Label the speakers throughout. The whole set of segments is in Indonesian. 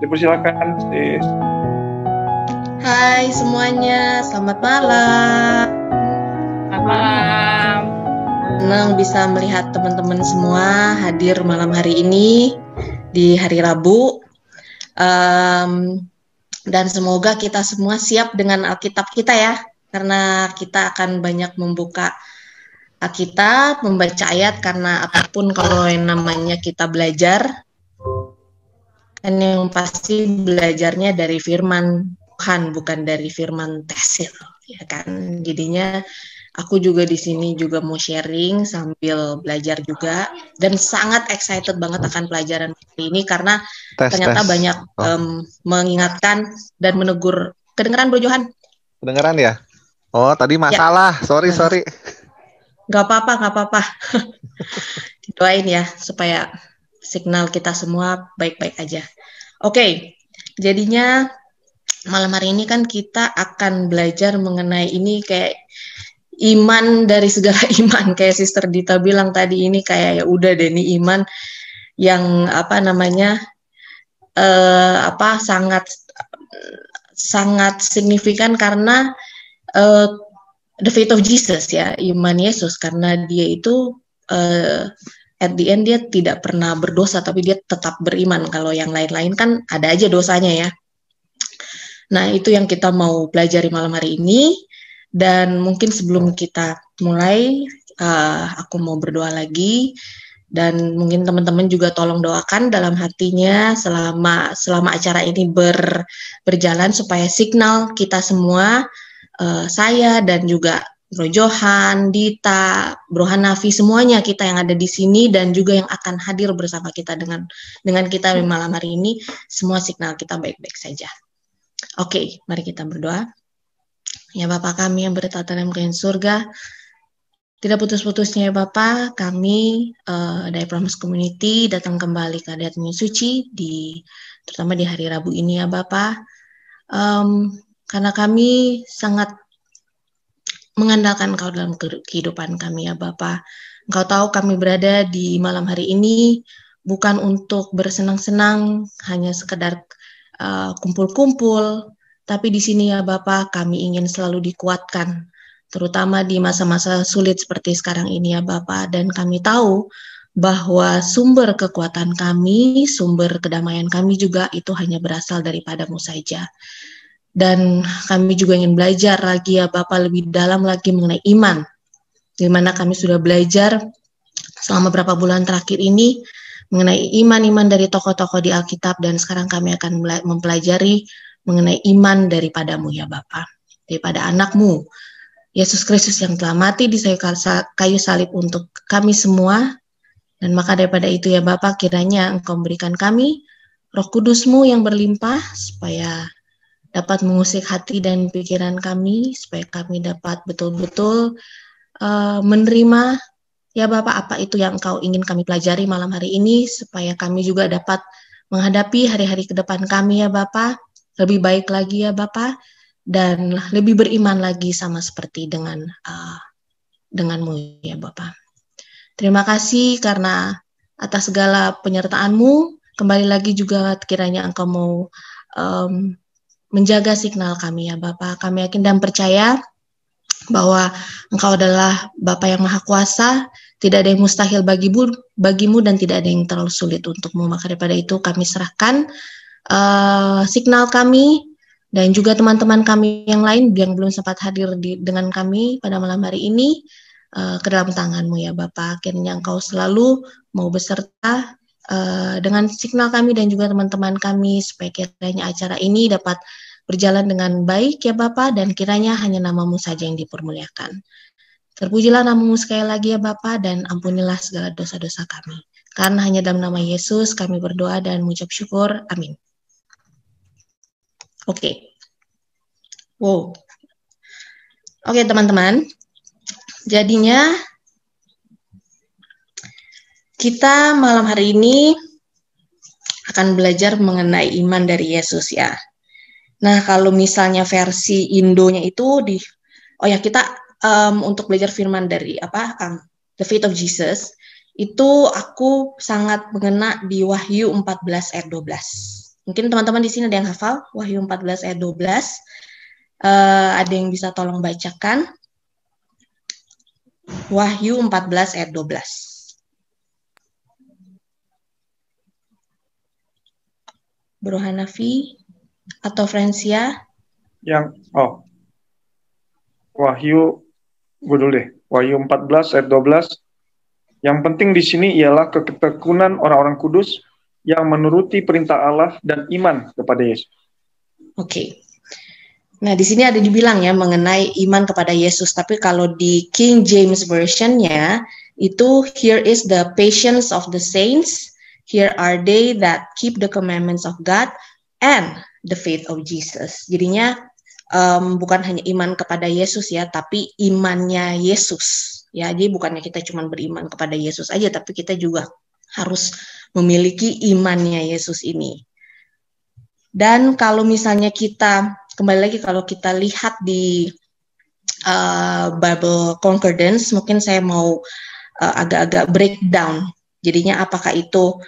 Speaker 1: Dipersilakan, sis.
Speaker 2: Hai semuanya, selamat malam.
Speaker 3: Selamat malam.
Speaker 2: Senang bisa melihat teman-teman semua hadir malam hari ini di hari Rabu. Dan semoga kita semua siap dengan Alkitab kita ya, karena kita akan banyak membuka Alkitab, membaca ayat, karena apapun kalau yang namanya kita belajar, kan yang pasti belajarnya dari firman Tuhan, bukan dari firman tesil, ya kan? Jadinya aku juga di sini juga mau sharing sambil belajar juga, dan sangat excited banget akan pelajaran hari ini karena ternyata banyak mengingatkan dan menegur. Kedengeran Bro Johan?
Speaker 4: Kedengeran ya? Oh, tadi masalah. Ya. Sorry.
Speaker 2: Gak apa-apa. Doain ya supaya signal kita semua baik-baik aja. Oke, jadinya malam hari ini kan kita akan belajar mengenai ini kayak iman dari segala iman, kayak Sister Dita bilang tadi, ini kayak ya udah deh, ini iman yang sangat signifikan karena the faith of Jesus ya, iman Yesus, karena dia itu at the end dia tidak pernah berdosa, tapi dia tetap beriman. Kalau yang lain-lain kan ada aja dosanya ya. Nah, itu yang kita mau pelajari malam hari ini. Dan mungkin sebelum kita mulai, aku mau berdoa lagi. Dan mungkin teman-teman juga tolong doakan dalam hatinya selama acara ini berjalan, supaya signal kita semua, saya dan juga Bro Johan, Dita, Bro Hanafi, semuanya kita yang ada di sini dan juga yang akan hadir bersama kita dengan kita di malam hari ini, semua signal kita baik-baik saja. Oke, mari kita berdoa. Ya Bapa kami yang bertata dalam kerajaan surga, tidak putus-putusnya ya Bapa, kami dari Promise Community datang kembali ke hadirat-Mu suci, terutama di hari Rabu ini ya Bapa, karena kami sangat mengandalkan Engkau dalam kehidupan kami ya Bapa. Engkau tahu kami berada di malam hari ini bukan untuk bersenang-senang, hanya sekedar kumpul-kumpul, tapi di sini ya Bapa kami ingin selalu dikuatkan, terutama di masa-masa sulit seperti sekarang ini ya Bapa. Dan kami tahu bahwa sumber kekuatan kami, sumber kedamaian kami juga itu hanya berasal daripada-Mu saja. Dan kami juga ingin belajar lagi ya Bapak lebih dalam lagi mengenai iman, di mana kami sudah belajar selama beberapa bulan terakhir ini mengenai iman-iman dari tokoh-tokoh di Alkitab, dan sekarang kami akan mempelajari mengenai iman daripada-Mu ya Bapak, daripada anak-Mu Yesus Kristus yang telah mati di kayu salib untuk kami semua. Dan maka daripada itu ya Bapak, kiranya Engkau memberikan kami Roh Kudus-Mu yang berlimpah, supaya dapat mengusik hati dan pikiran kami, supaya kami dapat betul-betul menerima ya Bapak apa itu yang Engkau ingin kami pelajari malam hari ini, supaya kami juga dapat menghadapi hari-hari ke depan kami ya Bapak lebih baik lagi ya Bapak, dan lebih beriman lagi sama seperti dengan-Mu ya Bapak. Terima kasih karena atas segala penyertaan-Mu. Kembali lagi juga kiranya Engkau mau menjaga signal kami ya Bapak. Kami yakin dan percaya bahwa Engkau adalah Bapa yang Maha Kuasa, tidak ada yang mustahil bagimu dan tidak ada yang terlalu sulit untukmu. Maka daripada itu kami serahkan signal kami dan juga teman-teman kami yang lain yang belum sempat hadir dengan kami pada malam hari ini ke dalam tangan-Mu ya Bapak. Akhirnya Engkau selalu mau beserta dengan signal kami dan juga teman-teman kami, supaya kiranya acara ini dapat berjalan dengan baik ya Bapak, dan kiranya hanya nama-Mu saja yang dipermuliakan. Terpujilah nama-Mu sekali lagi ya Bapak, dan ampunilah segala dosa-dosa kami. Karena hanya dalam nama Yesus kami berdoa dan mengucap syukur. Amin. Oke. Oke teman-teman. Jadinya kita malam hari ini akan belajar mengenai iman dari Yesus ya. Nah, kalau misalnya versi Indonya itu kita untuk belajar firman dari The Faith of Jesus, itu aku sangat mengena di Wahyu 14 ayat 12. Mungkin teman-teman di sini ada yang hafal Wahyu 14 ayat 12. Ada yang bisa tolong bacakan? Wahyu 14 ayat 12. Bro Hanafi atau Francia?
Speaker 1: Wahyu, gue dulu deh. Wahyu 14 ayat 12. Yang penting di sini ialah ketekunan orang-orang kudus yang menuruti perintah Allah dan iman kepada Yesus.
Speaker 2: Oke. Nah, di sini ada dibilang ya mengenai iman kepada Yesus, tapi kalau di King James Version-nya itu here is the patience of the saints, here are they that keep the commandments of God and the faith of Jesus. Jadinya bukan hanya iman kepada Yesus ya, tapi imannya Yesus. Ya, jadi bukannya kita cuma beriman kepada Yesus aja, tapi kita juga harus memiliki imannya Yesus ini. Dan kalau misalnya kita, kembali lagi kalau kita lihat di Bible Concordance, mungkin saya mau agak-agak breakdown. Jadinya apakah itu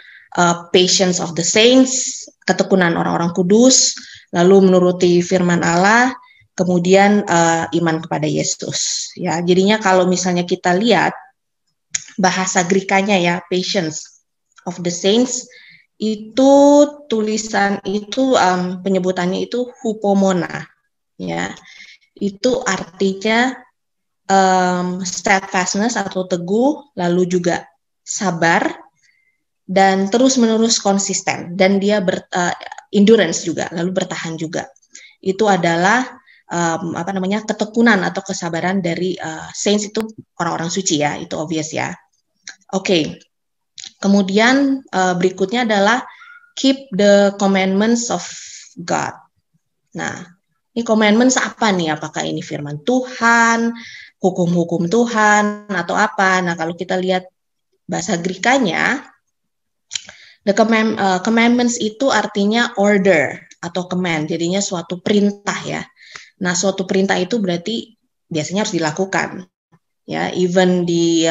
Speaker 2: patience of the saints, ketekunan orang-orang kudus, lalu menuruti firman Allah, kemudian iman kepada Yesus. Ya, jadinya kalau misalnya kita lihat bahasa Grekanya ya, patience of the saints, itu tulisan itu penyebutannya itu hupomona, ya, itu artinya steadfastness atau teguh, lalu juga sabar dan terus-menerus konsisten, dan dia endurance juga, lalu bertahan juga. Itu adalah ketekunan atau kesabaran dari saints, itu orang-orang suci ya, itu obvious ya. Oke. Kemudian berikutnya adalah keep the commandments of God. Nah, ini commandments apa nih? Apakah ini firman Tuhan, hukum-hukum Tuhan, atau apa? Nah, kalau kita lihat bahasa Grekanya, the commandments itu artinya order atau command, jadinya suatu perintah ya. Nah, suatu perintah itu berarti biasanya harus dilakukan. Ya, even di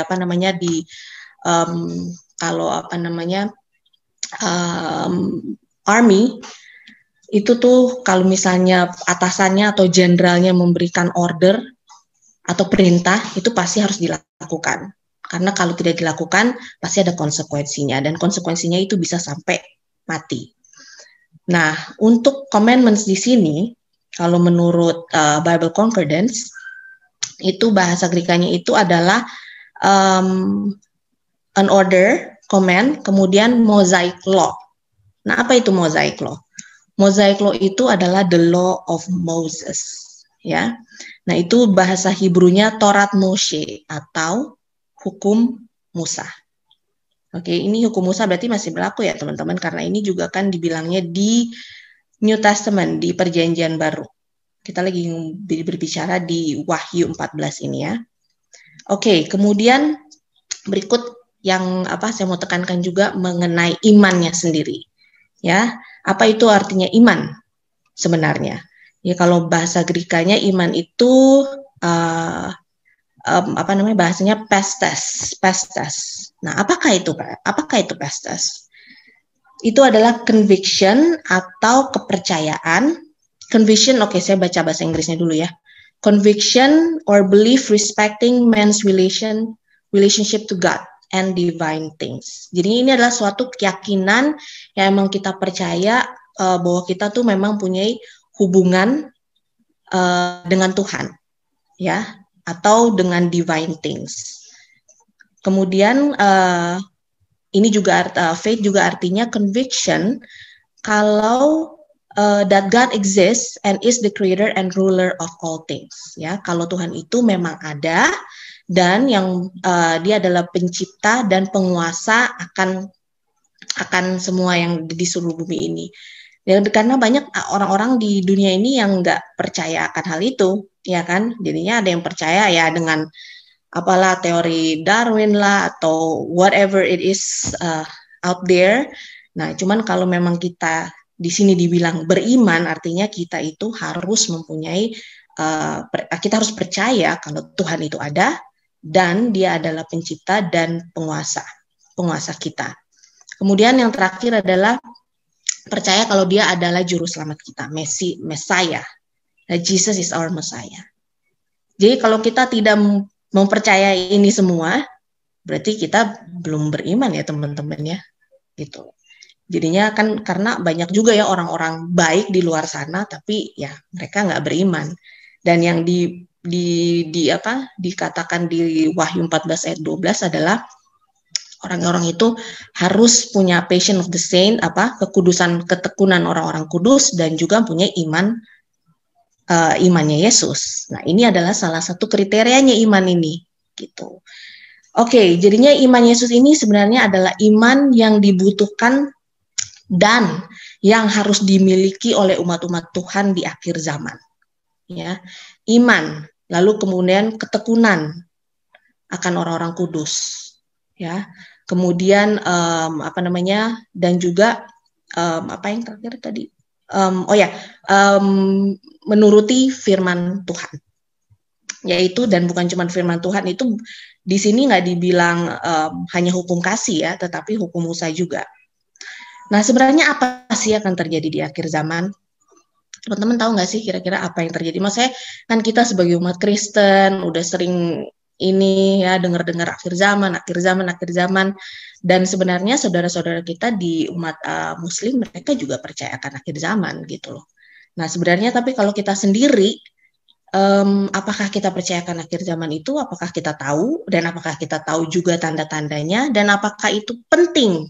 Speaker 2: army itu tuh kalau misalnya atasannya atau jenderalnya memberikan order atau perintah, itu pasti harus dilakukan. Karena kalau tidak dilakukan pasti ada konsekuensinya, dan konsekuensinya itu bisa sampai mati. Nah, untuk commandments di sini, kalau menurut Bible Concordance, itu bahasa Grekanya itu adalah an order, command, kemudian Mosaic law. Nah, apa itu Mosaic law? Mosaic law itu adalah the law of Moses, ya. Nah, itu bahasa Hebrunya Torat Moshe atau hukum Musa. Oke, ini hukum Musa berarti masih berlaku ya, teman-teman, karena ini juga kan dibilangnya di New Testament, di Perjanjian Baru. Kita lagi berbicara di Wahyu 14 ini ya. Oke, kemudian berikut yang saya mau tekankan juga mengenai imannya sendiri. Ya, apa itu artinya iman sebenarnya? Ya, kalau bahasa Grekanya iman itu bahasanya pestes. Nah, apakah itu pestes? Itu adalah conviction atau kepercayaan. Conviction, oke, saya baca bahasa Inggrisnya dulu ya. Conviction or belief respecting man's relationship to God and divine things. Jadi ini adalah suatu keyakinan yang memang kita percaya bahwa kita tuh memang punya hubungan dengan Tuhan, ya, atau dengan divine things. Kemudian ini juga faith juga artinya conviction kalau that God exists and is the creator and ruler of all things. Ya, kalau Tuhan itu memang ada dan yang dia adalah pencipta dan penguasa akan semua yang di seluruh bumi ini. Dan karena banyak orang-orang di dunia ini yang nggak percaya akan hal itu, ya kan? Jadinya ada yang percaya ya dengan apalah teori Darwin lah atau whatever it is out there. Nah, cuman kalau memang kita di sini dibilang beriman, artinya kita itu harus mempunyai, kita harus percaya kalau Tuhan itu ada dan Dia adalah pencipta dan penguasa kita. Kemudian yang terakhir adalah percaya kalau dia adalah juru selamat kita, Messiah. Nah, Jesus is our Messiah. Jadi kalau kita tidak mempercayai ini semua, berarti kita belum beriman ya teman-teman ya, gitu. Jadinya kan karena banyak juga ya orang-orang baik di luar sana, tapi ya mereka nggak beriman. Dan yang dikatakan di Wahyu 14 ayat 12 adalah orang-orang itu harus punya passion of the saint, kekudusan, ketekunan orang-orang kudus, dan juga punya imannya Yesus. Nah, ini adalah salah satu kriterianya iman ini, gitu. Oke, jadinya iman Yesus ini sebenarnya adalah iman yang dibutuhkan dan yang harus dimiliki oleh umat-umat Tuhan di akhir zaman. Ya, iman, lalu kemudian ketekunan akan orang-orang kudus. Ya, kemudian dan juga apa yang terakhir tadi? Menuruti firman Tuhan. Yaitu, dan bukan cuma firman Tuhan, itu di sini nggak dibilang hanya hukum kasih ya, tetapi hukum Musa juga. Nah, sebenarnya apa sih akan terjadi di akhir zaman? Teman-teman tahu nggak sih kira-kira apa yang terjadi? Maksudnya kan kita sebagai umat Kristen udah sering ini ya dengar-dengar akhir zaman, dan sebenarnya saudara-saudara kita di umat Muslim mereka juga percaya akan akhir zaman gitu loh. Nah, sebenarnya tapi kalau kita sendiri apakah kita percayakan akhir zaman itu? Apakah kita tahu? Dan apakah kita tahu juga tanda-tandanya? Dan apakah itu penting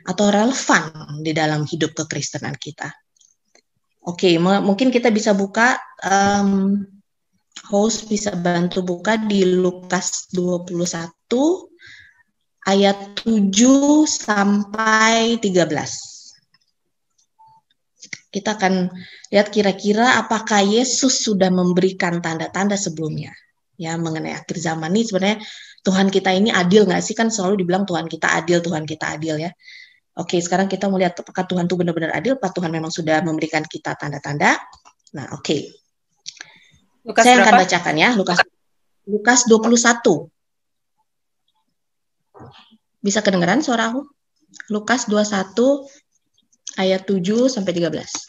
Speaker 2: atau relevan di dalam hidup kekristenan kita? Oke, mungkin kita bisa buka, host bisa bantu buka di Lukas 21 ayat 7 sampai 13. Kita akan lihat kira-kira apakah Yesus sudah memberikan tanda-tanda sebelumnya ya mengenai akhir zaman ini. Sebenarnya Tuhan kita ini adil nggak sih? Kan selalu dibilang Tuhan kita adil ya. Oke, sekarang kita mau lihat apakah Tuhan itu benar-benar adil, apa Tuhan memang sudah memberikan kita tanda-tanda. Nah, oke. Saya akan bacakan ya, Lukas 21. Bisa kedengaran suara aku? Lukas 21 ayat 7 sampai 13.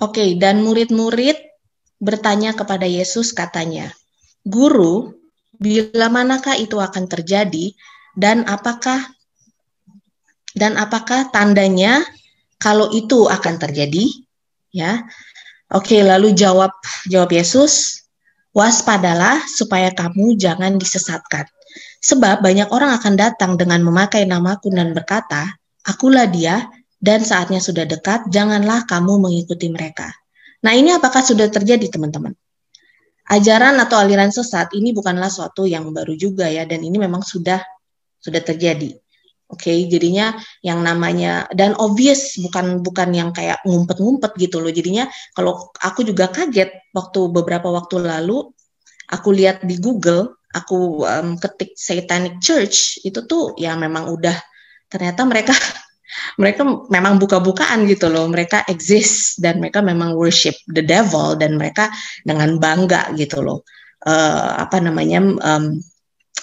Speaker 2: Oke, dan murid-murid bertanya kepada Yesus, katanya, "Guru, bila manakah itu akan terjadi dan apakah tandanya kalau itu akan terjadi?" Ya. Oke, lalu jawab Yesus, "Waspadalah supaya kamu jangan disesatkan. Sebab banyak orang akan datang dengan memakai namaku dan berkata, 'Akulah dia,' dan saatnya sudah dekat, janganlah kamu mengikuti mereka." Nah, ini apakah sudah terjadi, teman-teman? Ajaran atau aliran sesat ini bukanlah suatu yang baru juga ya, dan ini memang sudah terjadi. Oke, jadinya yang namanya, dan obvious, bukan yang kayak ngumpet-ngumpet gitu loh. Jadinya kalau aku juga kaget beberapa waktu lalu, aku lihat di Google, aku ketik Satanic Church, itu tuh ya memang udah, ternyata mereka memang buka-bukaan gitu loh, mereka exist dan mereka memang worship the devil, dan mereka dengan bangga gitu loh,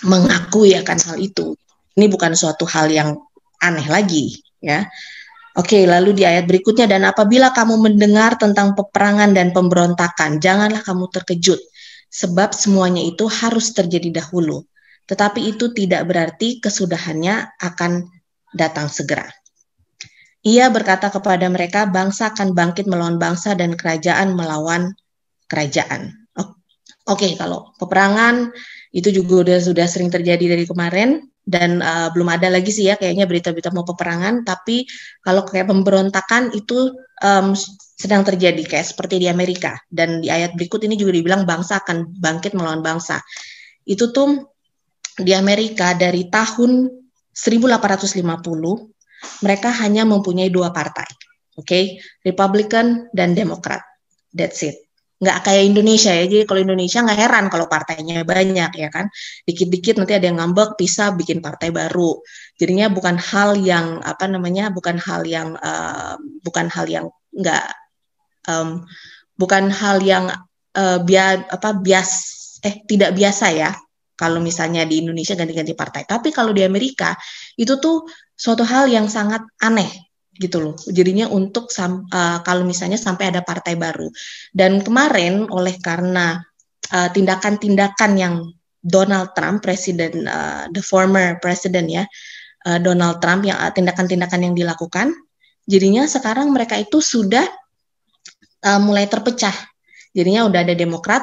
Speaker 2: mengakui akan hal itu. Ini bukan suatu hal yang aneh lagi ya. Oke, lalu di ayat berikutnya, "Dan apabila kamu mendengar tentang peperangan dan pemberontakan, janganlah kamu terkejut, sebab semuanya itu harus terjadi dahulu. Tetapi itu tidak berarti kesudahannya akan datang segera. Ia berkata kepada mereka, bangsa akan bangkit melawan bangsa dan kerajaan melawan kerajaan." Oke, kalau peperangan itu juga sudah sering terjadi dari kemarin, dan belum ada lagi sih ya kayaknya berita-berita mau peperangan, tapi kalau kayak pemberontakan itu sedang terjadi kayak seperti di Amerika. Dan di ayat berikut ini juga dibilang bangsa akan bangkit melawan bangsa. Itu tuh di Amerika dari tahun 1850 mereka hanya mempunyai 2 partai, oke, Republican dan Demokrat. That's it. Nggak kayak Indonesia ya. Jadi kalau Indonesia nggak heran kalau partainya banyak ya kan. Dikit-dikit nanti ada yang ngambek, pisah, bikin partai baru. Jadinya bukan hal yang bukan hal yang nggak bukan hal yang tidak biasa ya. Kalau misalnya di Indonesia ganti-ganti partai, tapi kalau di Amerika itu tuh suatu hal yang sangat aneh gitu loh. Jadinya untuk kalau misalnya sampai ada partai baru. Dan kemarin karena tindakan-tindakan yang Donald Trump, presiden the former president ya, Donald Trump, yang tindakan-tindakan yang dilakukan, jadinya sekarang mereka itu sudah mulai terpecah. Jadinya udah ada Demokrat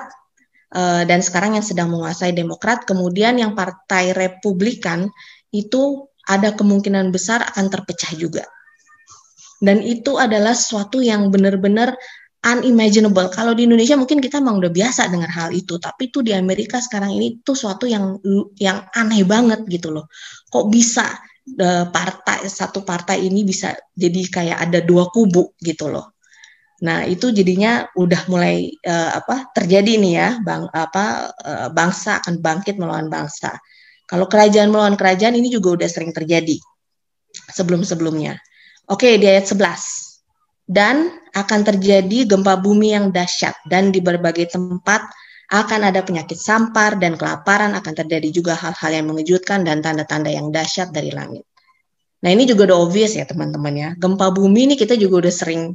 Speaker 2: dan sekarang yang sedang menguasai Demokrat, kemudian yang Partai Republikan itu ada kemungkinan besar akan terpecah juga. Dan itu adalah sesuatu yang benar-benar unimaginable. Kalau di Indonesia mungkin kita memang udah biasa dengar hal itu, tapi itu di Amerika sekarang ini tuh suatu yang aneh banget gitu loh. Kok bisa satu partai ini bisa jadi kayak ada dua kubu gitu loh. Nah, itu jadinya udah mulai terjadi nih ya, bangsa akan bangkit melawan bangsa. Kalau kerajaan melawan kerajaan ini juga udah sering terjadi sebelum-sebelumnya. Oke, di ayat 11. Dan akan terjadi gempa bumi yang dahsyat, dan di berbagai tempat akan ada penyakit sampar dan kelaparan, akan terjadi juga hal-hal yang mengejutkan dan tanda-tanda yang dahsyat dari langit. Nah, ini juga udah obvious ya teman-teman ya. Gempa bumi ini kita juga udah sering,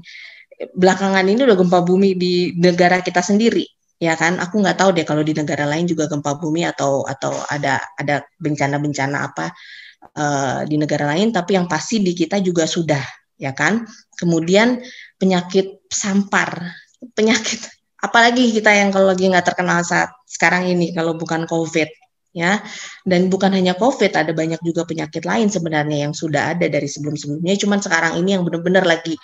Speaker 2: belakangan ini udah gempa bumi di negara kita sendiri, ya kan? Aku nggak tahu deh kalau di negara lain juga gempa bumi atau ada bencana-bencana apa di negara lain, tapi yang pasti di kita juga sudah, ya kan? Kemudian penyakit sampar, penyakit apalagi kita yang kalau lagi nggak terkenal saat sekarang ini kalau bukan COVID, ya. Dan bukan hanya COVID, ada banyak juga penyakit lain sebenarnya yang sudah ada dari sebelum-sebelumnya, cuman sekarang ini yang benar-benar lagi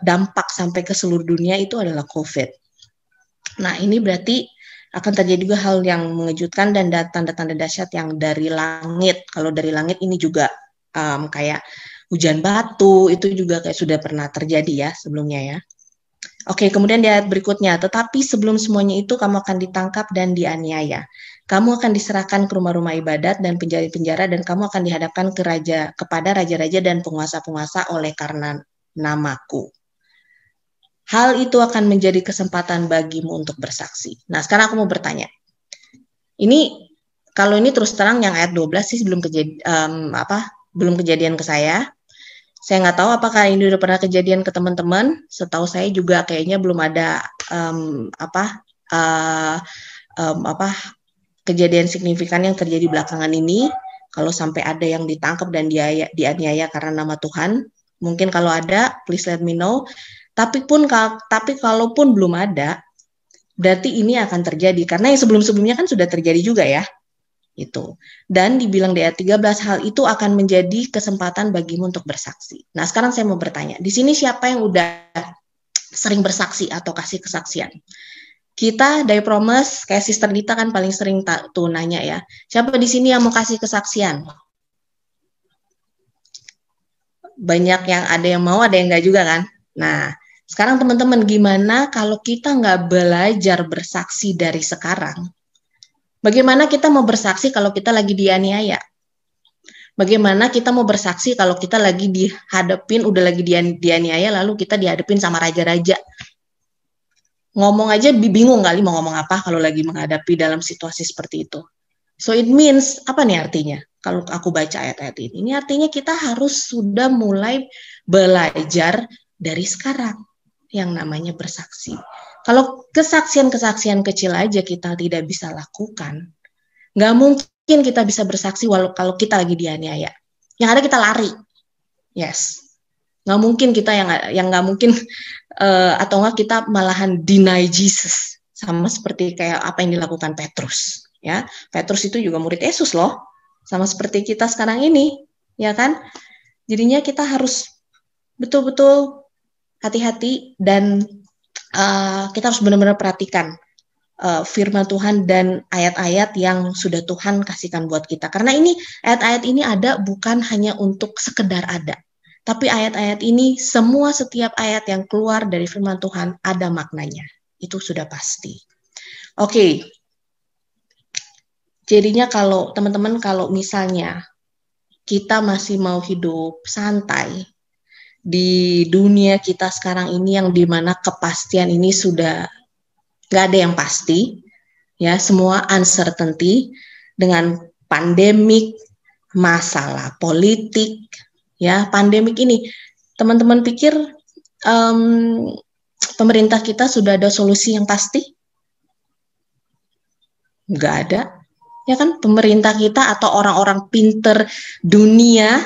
Speaker 2: dampak sampai ke seluruh dunia itu adalah COVID. Nah, ini berarti akan terjadi juga hal yang mengejutkan dan tanda-tanda dahsyat yang dari langit. Kalau dari langit ini juga kayak hujan batu, itu juga kayak sudah pernah terjadi ya sebelumnya ya. Oke, kemudian di ayat berikutnya, tetapi sebelum semuanya itu kamu akan ditangkap dan dianiaya. Kamu akan diserahkan ke rumah-rumah ibadat dan penjara-penjara, dan kamu akan dihadapkan kepada raja-raja dan penguasa-penguasa oleh karena namaku. Hal itu akan menjadi kesempatan bagimu untuk bersaksi. Nah, sekarang aku mau bertanya. Kalau ini terus terang yang ayat 12 sih belum kejadian ke saya. Saya nggak tahu apakah ini udah pernah kejadian ke teman-teman. Setahu saya juga kayaknya belum ada kejadian signifikan yang terjadi belakangan ini. Kalau sampai ada yang ditangkap dan dianiaya karena nama Tuhan, mungkin kalau ada, please let me know. Tapi kalaupun belum ada, berarti ini akan terjadi karena yang sebelum-sebelumnya kan sudah terjadi juga ya. Itu. Dan dibilang di ayat 13, hal itu akan menjadi kesempatan bagimu untuk bersaksi. Nah, sekarang saya mau bertanya, di sini siapa yang udah sering bersaksi atau kasih kesaksian? Kita dari Promise, kayak Sister Dita kan paling sering tuh nanya ya, siapa di sini yang mau kasih kesaksian? Banyak yang ada yang mau, ada yang enggak juga kan? Nah, sekarang teman-teman, gimana kalau kita nggak belajar bersaksi dari sekarang? Bagaimana kita mau bersaksi kalau kita lagi dianiaya? Bagaimana kita mau bersaksi kalau kita lagi udah lagi dianiaya, lalu kita dihadapin sama raja-raja? Ngomong aja bingung kali mau ngomong apa kalau lagi menghadapi dalam situasi seperti itu. So it means, apa nih artinya? Kalau aku baca ayat-ayat ini artinya kita harus sudah mulai belajar dari sekarang yang namanya bersaksi. Kalau kesaksian-kesaksian kecil aja kita tidak bisa lakukan, nggak mungkin kita bisa bersaksi kalau kita lagi dianiaya. Yang ada kita lari, yes. Nggak mungkin kita yang nggak mungkin atau nggak kita malahan deny Jesus, sama seperti kayak apa yang dilakukan Petrus. Ya, Petrus itu juga murid Yesus loh, sama seperti kita sekarang ini, ya kan? Jadinya kita harus betul-betul hati-hati dan kita harus benar-benar perhatikan firman Tuhan dan ayat-ayat yang sudah Tuhan kasihkan buat kita. Karena ini ayat-ayat ini ada bukan hanya untuk sekedar ada, tapi ayat-ayat ini setiap ayat yang keluar dari firman Tuhan ada maknanya. Itu sudah pasti. Oke. Jadinya kalau teman-teman, kalau misalnya kita masih mau hidup santai di dunia kita sekarang ini yang dimana kepastian ini sudah nggak ada yang pasti, ya, semua uncertainty dengan pandemik, masalah politik, ya, pandemik ini, teman-teman pikir pemerintah kita sudah ada solusi yang pasti? Nggak ada, ya kan? Pemerintah kita atau orang-orang pinter dunia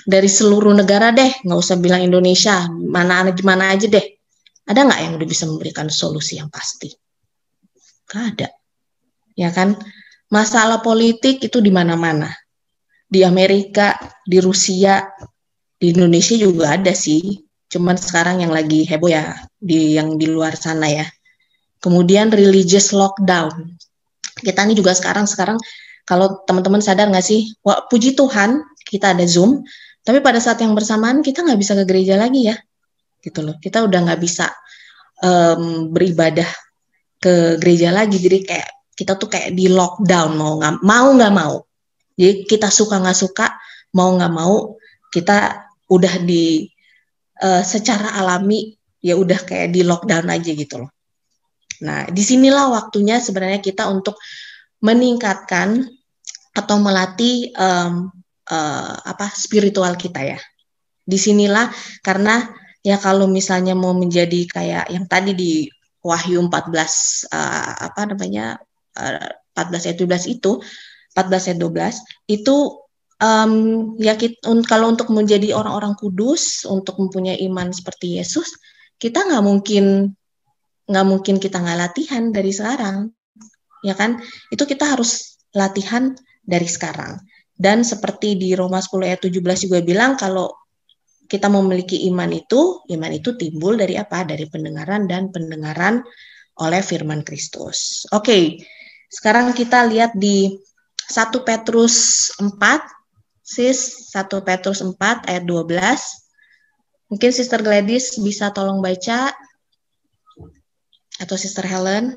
Speaker 2: dari seluruh negara deh, nggak usah bilang Indonesia, mana aja deh, ada nggak yang udah bisa memberikan solusi yang pasti? Nggak ada, ya kan? Masalah politik itu di mana-mana, di Amerika, di Rusia, di Indonesia juga ada sih, cuman sekarang yang lagi heboh ya yang di luar sana ya. Kemudian religious lockdown, kita ini juga sekarang kalau teman-teman sadar nggak sih, wah, puji Tuhan kita ada Zoom, tapi pada saat yang bersamaan kita nggak bisa ke gereja lagi ya, gitu loh. Kita udah nggak bisa beribadah ke gereja lagi, jadi kayak kita tuh kayak di lockdown, mau nggak mau. Jadi kita suka nggak suka, mau nggak mau, kita udah secara alami ya udah kayak di lockdown aja gitu loh. Nah, disinilah waktunya sebenarnya kita untuk meningkatkan atau melatih spiritual kita ya. Disinilah, karena ya kalau misalnya mau menjadi kayak yang tadi di Wahyu 14 14 ayat 12 itu, 14 ayat 12 itu ya kalau untuk menjadi orang-orang kudus, untuk mempunyai iman seperti Yesus, kita nggak mungkin kita nggak latihan dari sekarang, ya kan? Itu kita harus latihan dari sekarang. Dan seperti di Roma 10 ayat 17 juga bilang, kalau kita memiliki iman itu timbul dari apa? Dari pendengaran, dan pendengaran oleh firman Kristus. Oke, sekarang kita lihat di 1 Petrus 4, sis, 1 Petrus 4 ayat 12. Mungkin Sister Gladys bisa tolong baca, atau Sister Helen.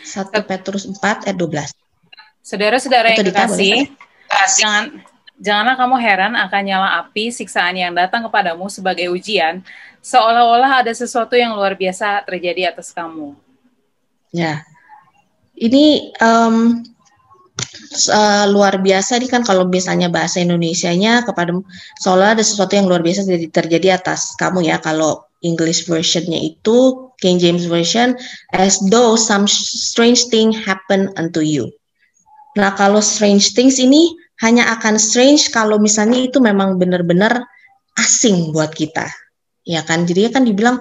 Speaker 2: Satu Petrus 4 ayat 12.
Speaker 3: Saudara-saudara yang kekasih, janganlah kamu heran akan nyala api siksaan yang datang kepadamu sebagai ujian, seolah-olah ada sesuatu yang luar biasa terjadi atas kamu. Ya, ini luar biasa nih kan, kalau misalnya bahasa Indonesianya kepada seolah ada sesuatu yang luar biasa terjadi atas kamu ya. Kalau English versionnya itu King James Version, as though some strange thing happen unto you. Nah, kalau strange things ini hanya akan strange kalau misalnya itu memang benar-benar asing buat kita, ya kan? Jadi kan dibilang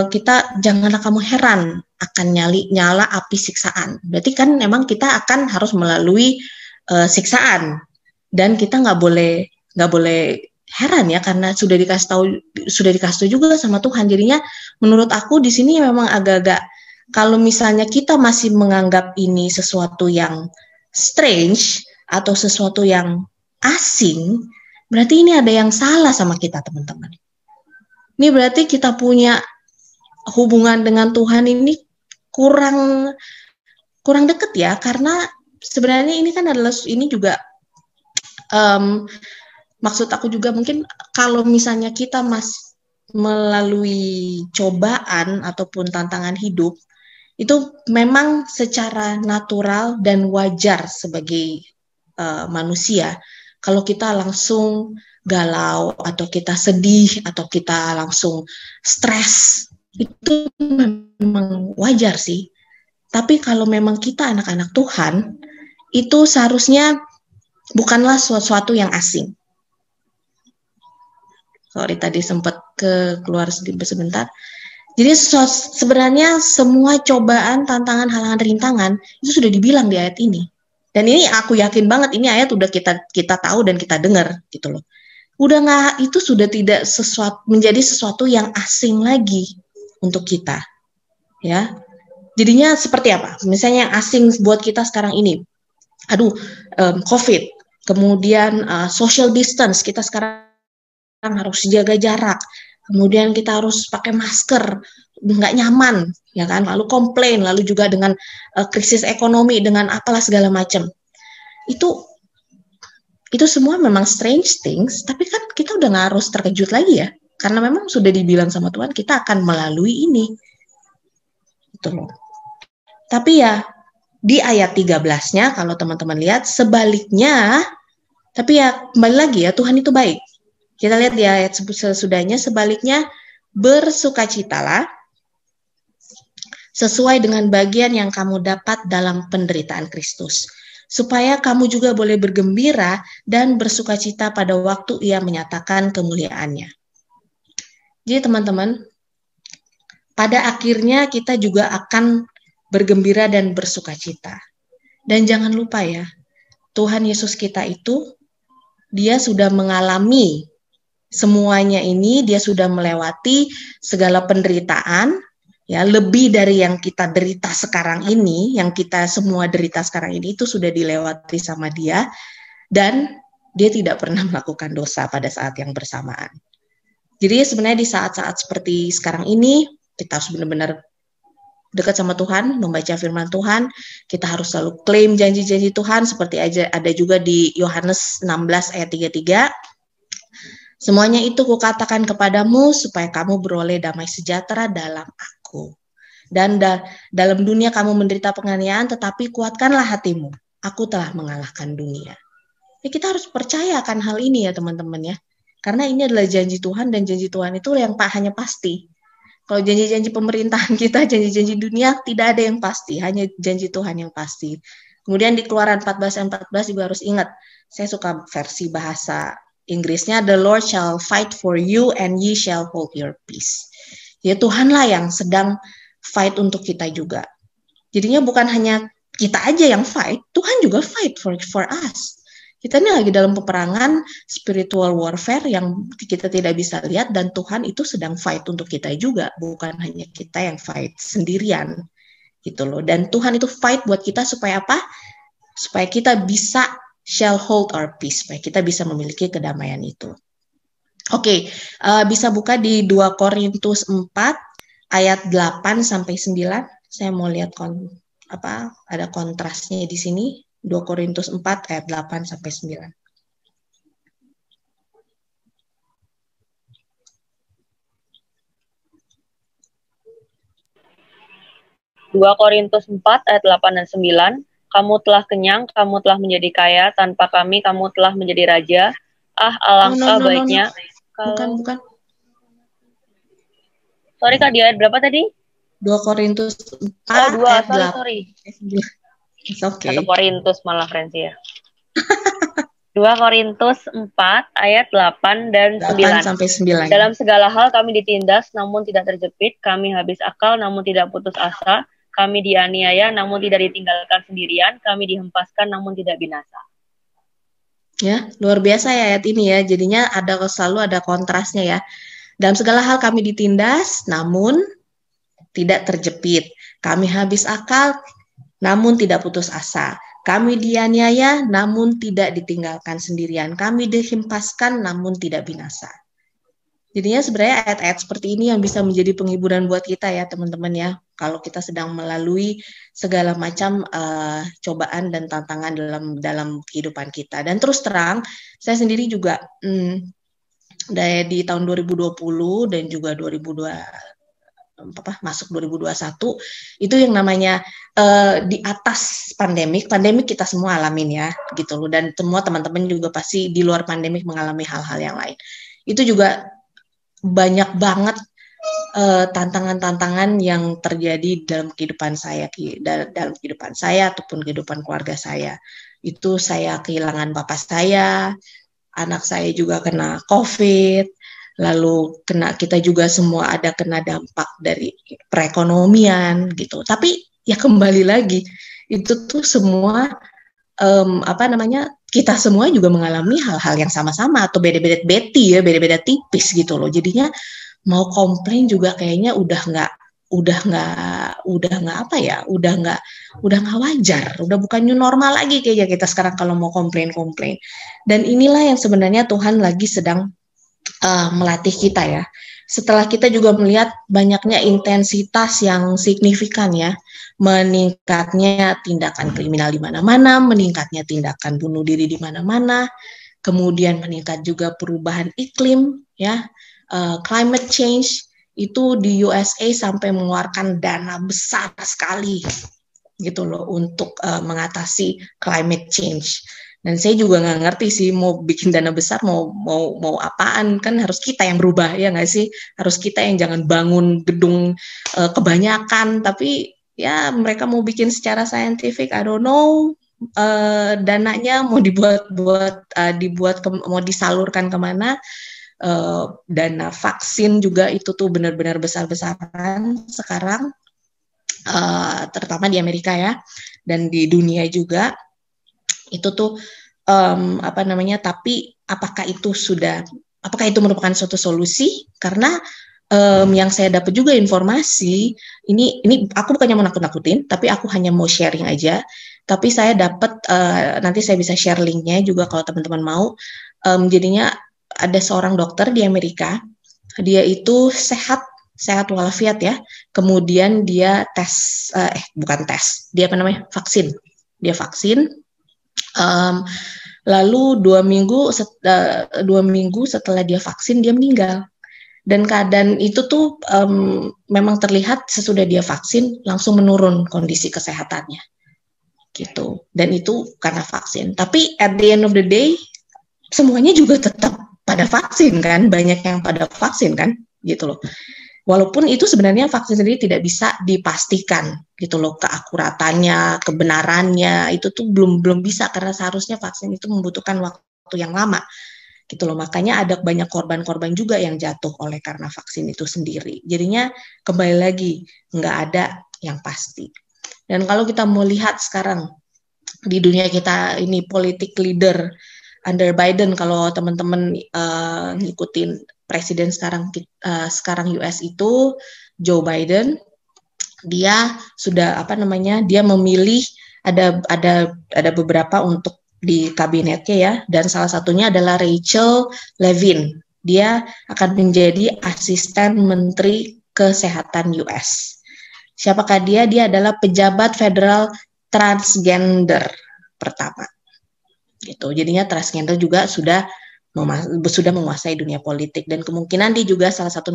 Speaker 3: kita janganlah kamu heran akan nyala api siksaan. Berarti kan memang kita akan harus melalui siksaan, dan kita nggak boleh heran ya, karena sudah dikasih tahu juga sama Tuhan. Jadinya menurut aku di sini memang agak-agak, kalau misalnya kita masih menganggap ini sesuatu yang strange atau sesuatu yang asing, berarti ini ada yang salah sama kita, teman-teman. Ini berarti kita punya hubungan dengan Tuhan ini kurang deket ya, karena sebenarnya ini kan ini juga maksud aku juga mungkin kalau misalnya kita melalui cobaan ataupun tantangan hidup, itu memang secara natural dan wajar sebagai manusia. Kalau kita langsung galau, atau kita sedih, atau kita langsung stres, itu memang wajar sih. Tapi kalau memang kita anak-anak Tuhan, itu seharusnya bukanlah sesuatu yang asing. Sorry, tadi sempat keluar sebentar. Jadi sebenarnya semua cobaan, tantangan, halangan, rintangan itu sudah dibilang di ayat ini. Dan ini aku yakin banget, ini ayat udah kita tahu dan kita dengar gitu loh. Udah nggak, itu sudah tidak menjadi sesuatu yang asing lagi untuk kita, ya. Jadinya seperti apa? Misalnya yang asing buat kita sekarang ini, COVID, kemudian social distance, kita sekarang harus jaga jarak,
Speaker 2: kemudian kita harus pakai masker, nggak nyaman, ya kan? Lalu komplain, lalu juga dengan krisis ekonomi, dengan apalah segala macam. Itu semua memang strange things, tapi kan kita udah nggak harus terkejut lagi ya, karena memang sudah dibilang sama Tuhan kita akan melalui ini. Gitu loh. Tapi ya di ayat 13-nya kalau teman-teman lihat sebaliknya, tapi ya kembali lagi ya, Tuhan itu baik. Kita lihat di ayat sesudahnya, sebaliknya bersukacitalah sesuai dengan bagian yang kamu dapat dalam penderitaan Kristus, supaya kamu juga boleh bergembira dan bersukacita pada waktu Ia menyatakan kemuliaannya. Jadi teman-teman, pada akhirnya kita juga akan bergembira dan bersukacita. Dan jangan lupa ya, Tuhan Yesus kita itu, Dia sudah mengalami semuanya ini, Dia sudah melewati segala penderitaan, ya, lebih dari yang kita derita sekarang ini, yang kita semua derita sekarang ini, itu sudah dilewati sama Dia, dan Dia tidak pernah melakukan dosa pada saat yang bersamaan. Jadi sebenarnya di saat-saat seperti sekarang ini, kita harus benar-benar dekat sama Tuhan, membaca firman Tuhan, kita harus selalu klaim janji-janji Tuhan, seperti aja ada juga di Yohanes 16 ayat 33, semuanya itu kukatakan kepadamu supaya kamu beroleh damai sejahtera dalam aku. Dan dalam dunia kamu menderita penganiayaan, tetapi kuatkanlah hatimu. Aku telah mengalahkan dunia. Ya, kita harus percaya akan hal ini ya teman-teman ya. Karena ini adalah janji Tuhan, dan janji Tuhan itu yang hanya pasti. Kalau janji-janji pemerintahan kita, janji-janji dunia, tidak ada yang pasti. Hanya janji Tuhan yang pasti. Kemudian di Keluaran 14 ayat 14 juga harus ingat. Saya suka versi bahasa Inggrisnya, the Lord shall fight for you and ye shall hold your peace. Ya Tuhanlah yang sedang fight untuk kita juga. Jadinya bukan hanya kita aja yang fight, Tuhan juga fight for us. Kita ini lagi dalam peperangan spiritual warfare yang kita tidak bisa lihat, dan Tuhan itu sedang fight untuk kita juga, bukan hanya kita yang fight sendirian gitu loh. Dan Tuhan itu fight buat kita supaya apa? Supaya kita bisa shall hold our peace, supaya kita bisa memiliki kedamaian itu. Oke, bisa buka di 2 Korintus 4 ayat 8 sampai 9. Saya mau lihat ada kontrasnya di sini. 2 Korintus 4 ayat 8 sampai 9.
Speaker 3: 2 Korintus 4 ayat 8 dan 9. Kamu telah kenyang, kamu telah menjadi kaya, tanpa kami kamu telah menjadi raja. Alangkah baiknya.
Speaker 2: No. Bukan.
Speaker 3: Sorry Kak, di ayat berapa tadi?
Speaker 2: 2 Korintus 4
Speaker 3: ayat 8.
Speaker 2: Sorry. It's okay.
Speaker 3: 1 Korintus malah Frenzy ya. 2 Korintus 4 ayat 8 dan 9.
Speaker 2: 8 sampai 9.
Speaker 3: Dalam segala hal kami ditindas namun tidak terjepit, kami habis akal namun tidak putus asa, kami dianiaya namun tidak ditinggalkan sendirian, kami dihempaskan namun tidak binasa.
Speaker 2: Ya, luar biasa ya ayat ini ya. Jadinya selalu ada kontrasnya ya. Dalam segala hal kami ditindas namun tidak terjepit. Kami habis akal namun tidak putus asa. Kami dianiaya namun tidak ditinggalkan sendirian. Kami dihempaskan namun tidak binasa. Jadinya sebenarnya ayat-ayat seperti ini yang bisa menjadi penghiburan buat kita ya teman-teman ya. Kalau kita sedang melalui segala macam cobaan dan tantangan dalam kehidupan kita. Dan terus terang, saya sendiri juga di tahun 2020 dan juga masuk 2021, itu yang namanya di atas pandemik kita semua alamin ya gitu loh. Dan semua teman-teman juga pasti di luar pandemik mengalami hal-hal yang lain. Itu juga banyak banget tantangan-tantangan yang terjadi dalam kehidupan saya ataupun kehidupan keluarga saya. Itu saya kehilangan bapak saya, anak saya juga kena COVID, lalu kita juga semua ada kena dampak dari perekonomian gitu. Tapi ya kembali lagi, itu tuh semua kita semua juga mengalami hal-hal yang sama-sama atau beda-beda tipis gitu loh. Jadinya mau komplain juga kayaknya udah nggak wajar, udah bukan new normal lagi kayaknya kita sekarang kalau mau komplain. Dan inilah yang sebenarnya Tuhan lagi sedang melatih kita ya, setelah kita juga melihat banyaknya intensitas yang signifikan ya, meningkatnya tindakan kriminal di mana-mana, meningkatnya tindakan bunuh diri di mana-mana, kemudian meningkat juga perubahan iklim ya, climate change itu di USA sampai mengeluarkan dana besar sekali gitu loh untuk mengatasi climate change. Dan saya juga nggak ngerti sih mau bikin dana besar mau apaan, kan harus kita yang berubah ya nggak sih, harus kita yang jangan bangun gedung kebanyakan, tapi ya mereka mau bikin secara saintifik, I don't know dananya mau dibuat mau disalurkan kemana. Dana vaksin juga itu tuh benar-benar besar-besaran sekarang, terutama di Amerika ya, dan di dunia juga. Itu tuh tapi apakah itu merupakan suatu solusi? Karena yang saya dapat juga informasi ini aku bukannya mau nakut-nakutin, tapi aku hanya mau sharing aja. Tapi saya dapat nanti saya bisa share linknya juga kalau teman-teman mau. Jadinya ada seorang dokter di Amerika, dia itu sehat walafiat ya. Kemudian dia vaksin. Dia vaksin. Lalu 2 minggu setelah dia vaksin dia meninggal, dan keadaan itu tuh memang terlihat sesudah dia vaksin langsung menurun kondisi kesehatannya gitu, dan itu karena vaksin. Tapi at the end of the day semuanya juga tetap pada vaksin kan, banyak yang pada vaksin kan gitu loh. Walaupun itu sebenarnya vaksin sendiri tidak bisa dipastikan gitu loh, keakuratannya, kebenarannya itu tuh belum bisa, karena seharusnya vaksin itu membutuhkan waktu yang lama gitu loh. Makanya ada banyak korban-korban juga yang jatuh oleh karena vaksin itu sendiri. Jadinya kembali lagi nggak ada yang pasti. Dan kalau kita mau lihat sekarang di dunia kita ini politik leader under Biden, kalau teman-teman ngikutin presiden sekarang US itu Joe Biden, dia sudah dia memilih ada beberapa untuk di kabinetnya ya, dan salah satunya adalah Rachel Levine. Dia akan menjadi asisten menteri kesehatan US. Siapakah dia? Dia adalah pejabat federal transgender pertama. Gitu. Jadinya transgender juga sudah menguasai dunia politik, dan kemungkinan dia juga salah satu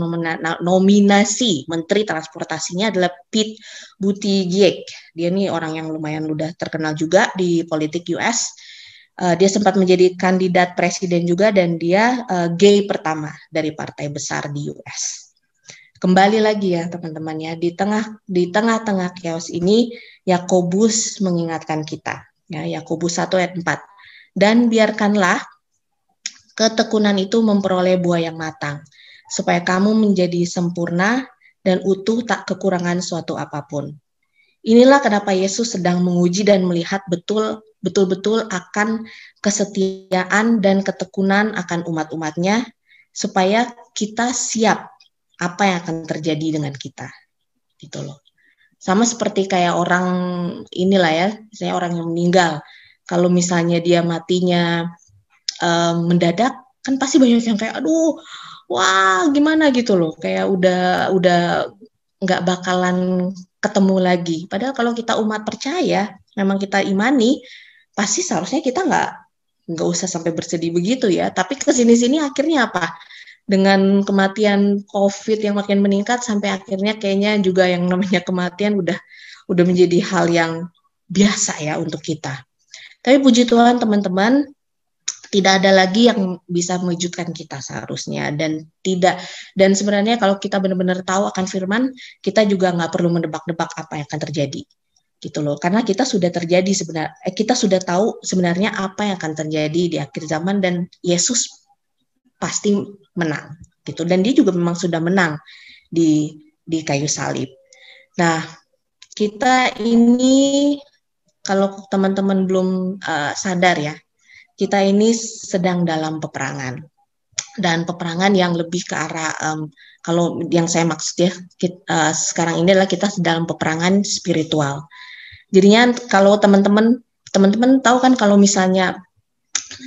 Speaker 2: nominasi menteri transportasinya adalah Pete Buttigieg. Dia nih orang yang lumayan udah terkenal juga di politik US. Dia sempat menjadi kandidat presiden juga, dan dia gay pertama dari partai besar di US. Kembali lagi ya teman-teman ya, di tengah-tengah chaos ini Yakobus mengingatkan kita ya, Yakobus 1 ayat 4. Dan biarkanlah ketekunan itu memperoleh buah yang matang, supaya kamu menjadi sempurna dan utuh, tak kekurangan suatu apapun. Inilah kenapa Yesus sedang menguji dan melihat betul-betul akan kesetiaan dan ketekunan akan umat-umatnya, supaya kita siap apa yang akan terjadi dengan kita. Gitu loh. Sama seperti kayak orang inilah ya, misalnya orang yang meninggal. Kalau misalnya dia matinya mendadak, kan pasti banyak yang kayak aduh, wah gimana gitu loh, kayak udah nggak bakalan ketemu lagi. Padahal kalau kita umat percaya, memang kita imani, pasti seharusnya kita nggak usah sampai bersedih begitu ya. Tapi kesini-sini akhirnya apa? Dengan kematian COVID yang makin meningkat, sampai akhirnya kayaknya juga yang namanya kematian udah menjadi hal yang biasa ya untuk kita. Tapi puji Tuhan teman-teman, tidak ada lagi yang bisa mengejutkan kita seharusnya, dan sebenarnya kalau kita benar-benar tahu akan firman, kita juga nggak perlu mendebak-debak apa yang akan terjadi gitu loh, karena kita sudah tahu sebenarnya apa yang akan terjadi di akhir zaman, dan Yesus pasti menang gitu, dan dia juga memang sudah menang di kayu salib. Nah, kita ini kalau teman-teman belum sadar ya, kita ini sedang dalam peperangan, dan peperangan yang lebih ke arah kalau yang saya maksud ya, sekarang ini adalah kita dalam peperangan spiritual. Jadinya kalau teman-teman tahu kan, kalau misalnya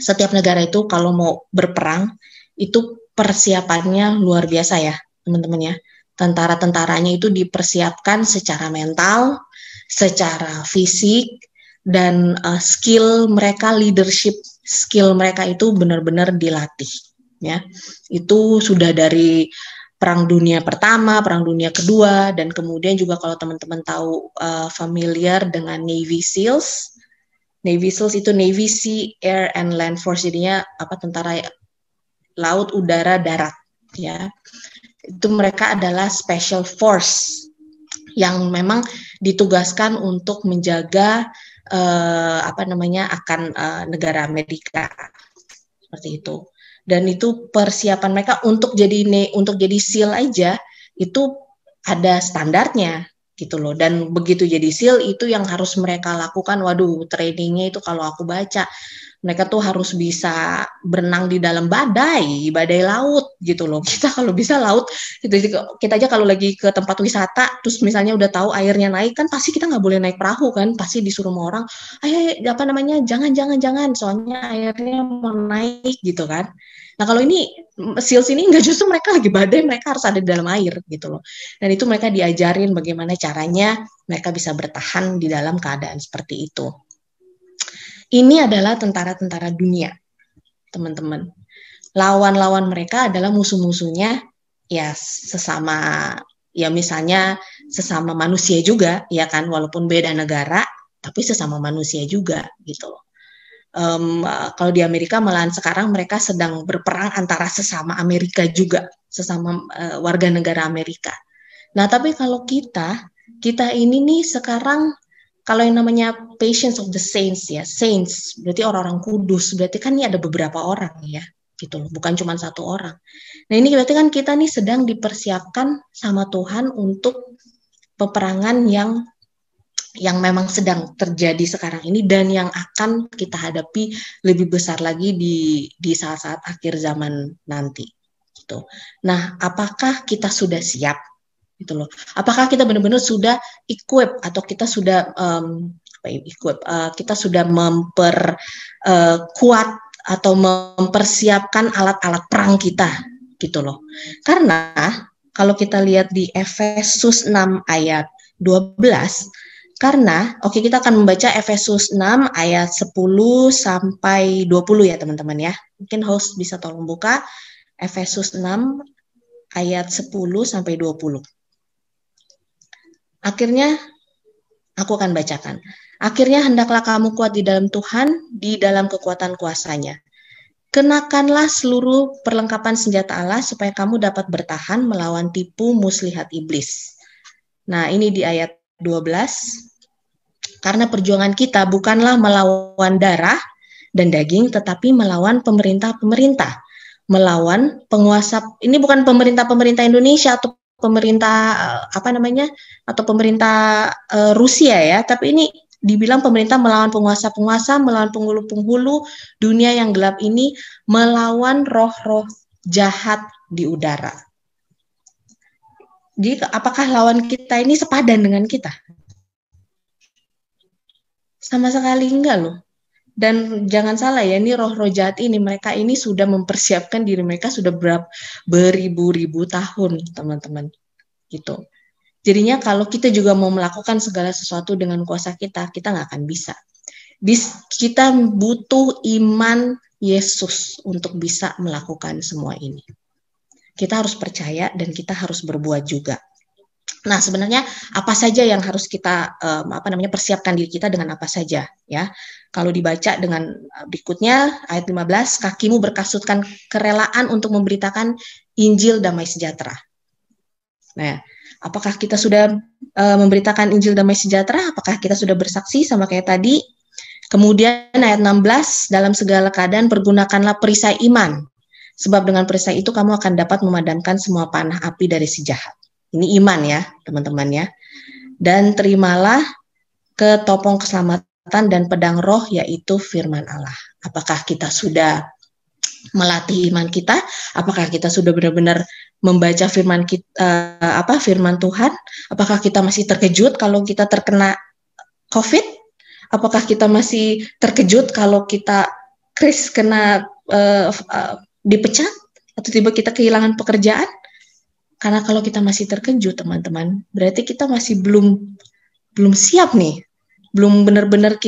Speaker 2: setiap negara itu kalau mau berperang itu persiapannya luar biasa ya. teman-teman ya. Tentara-tentaranya itu dipersiapkan secara mental, secara fisik, dan skill mereka, leadership skill mereka itu benar-benar dilatih. Ya, itu sudah dari Perang Dunia Pertama, Perang Dunia Kedua, dan kemudian juga kalau teman-teman tahu familiar dengan Navy SEALs. Navy SEALs itu Navy, Sea, Air, and Land Force, jadinya tentara laut, udara, darat. Ya, itu mereka adalah special force yang memang ditugaskan untuk menjaga akan negara Amerika, seperti itu. Dan itu persiapan mereka untuk jadi SEAL aja itu ada standarnya gitu loh. Dan begitu jadi SEAL itu yang harus mereka lakukan. Waduh, trainingnya itu kalau aku baca, mereka tuh harus bisa berenang di dalam badai laut gitu loh. Kita kalau bisa laut, kita aja kalau lagi ke tempat wisata, terus misalnya udah tahu airnya naik, kan pasti kita nggak boleh naik perahu kan, pasti disuruh sama orang, jangan, soalnya airnya mau naik gitu kan. Nah kalau ini SEALs ini nggak, justru mereka lagi badai, mereka harus ada di dalam air gitu loh. Dan itu mereka diajarin bagaimana caranya mereka bisa bertahan di dalam keadaan seperti itu. Ini adalah tentara-tentara dunia, teman-teman. Lawan-lawan mereka adalah musuh-musuhnya, ya sesama, ya misalnya sesama manusia juga, ya kan, walaupun beda negara, tapi sesama manusia juga, gitu loh. Kalau di Amerika malahan sekarang mereka sedang berperang antara sesama Amerika juga, sesama warga negara Amerika. Nah, tapi kalau kita ini nih sekarang, kalau yang namanya patience of the saints ya, saints berarti orang-orang kudus, berarti kan ini ada beberapa orang ya, gitu loh, bukan cuma satu orang. Nah ini berarti kan kita nih sedang dipersiapkan sama Tuhan untuk peperangan yang memang sedang terjadi sekarang ini dan yang akan kita hadapi lebih besar lagi di saat-saat akhir zaman nanti. Gitu. Nah, apakah kita sudah siap? Gitu loh. Apakah kita benar-benar sudah equip atau kita sudah kita sudah memperkuat atau mempersiapkan alat-alat perang kita gitu loh. Karena kalau kita lihat di Efesus 6 ayat 12, karena kita akan membaca Efesus 6 ayat 10 sampai 20 ya teman-teman ya. Mungkin host bisa tolong buka Efesus 6 ayat 10 sampai 20. Akhirnya, aku akan bacakan. Akhirnya hendaklah kamu kuat di dalam Tuhan, di dalam kekuatan kuasa-Nya. Kenakanlah seluruh perlengkapan senjata Allah supaya kamu dapat bertahan melawan tipu muslihat iblis. Nah, ini di ayat 12. Karena perjuangan kita bukanlah melawan darah dan daging, tetapi melawan pemerintah-pemerintah. Melawan penguasa, ini bukan pemerintah-pemerintah Indonesia atau pemerintah atau pemerintah Rusia ya, tapi ini dibilang pemerintah melawan penguasa-penguasa, melawan penghulu-penghulu dunia yang gelap ini, melawan roh-roh jahat di udara. Jadi apakah lawan kita ini sepadan dengan kita? Sama sekali enggak loh. Dan jangan salah ya, ini roh-roh jahat ini, mereka ini sudah mempersiapkan diri mereka sudah beribu-ribu tahun, teman-teman. Gitu. Jadinya kalau kita juga mau melakukan segala sesuatu dengan kuasa kita nggak akan bisa. Kita butuh iman Yesus untuk bisa melakukan semua ini. Kita harus percaya dan kita harus berbuat juga. Nah, sebenarnya apa saja yang harus kita persiapkan diri kita dengan apa saja ya. Kalau dibaca dengan berikutnya ayat 15, kakimu berkasutkan kerelaan untuk memberitakan Injil damai sejahtera. Nah, apakah kita sudah memberitakan Injil damai sejahtera? Apakah kita sudah bersaksi sama kayak tadi? Kemudian ayat 16, dalam segala keadaan pergunakanlah perisai iman. Sebab dengan perisai itu kamu akan dapat memadamkan semua panah api dari si jahat. Ini iman ya, teman-teman ya. Dan terimalah ketopong keselamatan dan pedang roh, yaitu firman Allah. Apakah kita sudah melatih iman kita? Apakah kita sudah benar-benar membaca firman firman Tuhan? Apakah kita masih terkejut kalau kita terkena COVID? Apakah kita masih terkejut kalau kita kena dipecat atau tiba kita kehilangan pekerjaan? Karena kalau kita masih terkejut, teman-teman, berarti kita masih belum siap nih. Belum benar-benar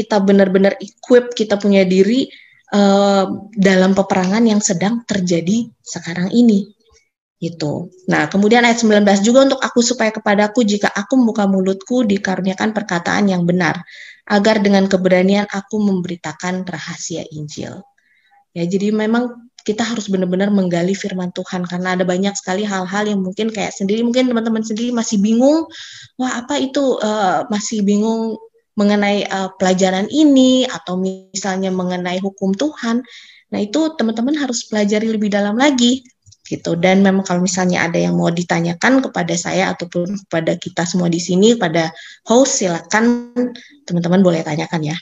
Speaker 2: equip, kita punya diri dalam peperangan yang sedang terjadi sekarang ini. Gitu. Nah, kemudian ayat 19 juga untuk aku supaya kepadaku jika aku membuka mulutku dikaruniakan perkataan yang benar, agar dengan keberanian aku memberitakan rahasia Injil. Ya, jadi memang kita harus benar-benar menggali firman Tuhan karena ada banyak sekali hal-hal yang mungkin kayak mungkin teman-teman sendiri masih bingung, wah apa itu masih bingung mengenai pelajaran ini atau misalnya mengenai hukum Tuhan. Nah, itu teman-teman harus pelajari lebih dalam lagi. Gitu. Dan memang kalau misalnya ada yang mau ditanyakan kepada saya ataupun kepada kita semua di sini, pada host, silakan teman-teman boleh tanyakan ya.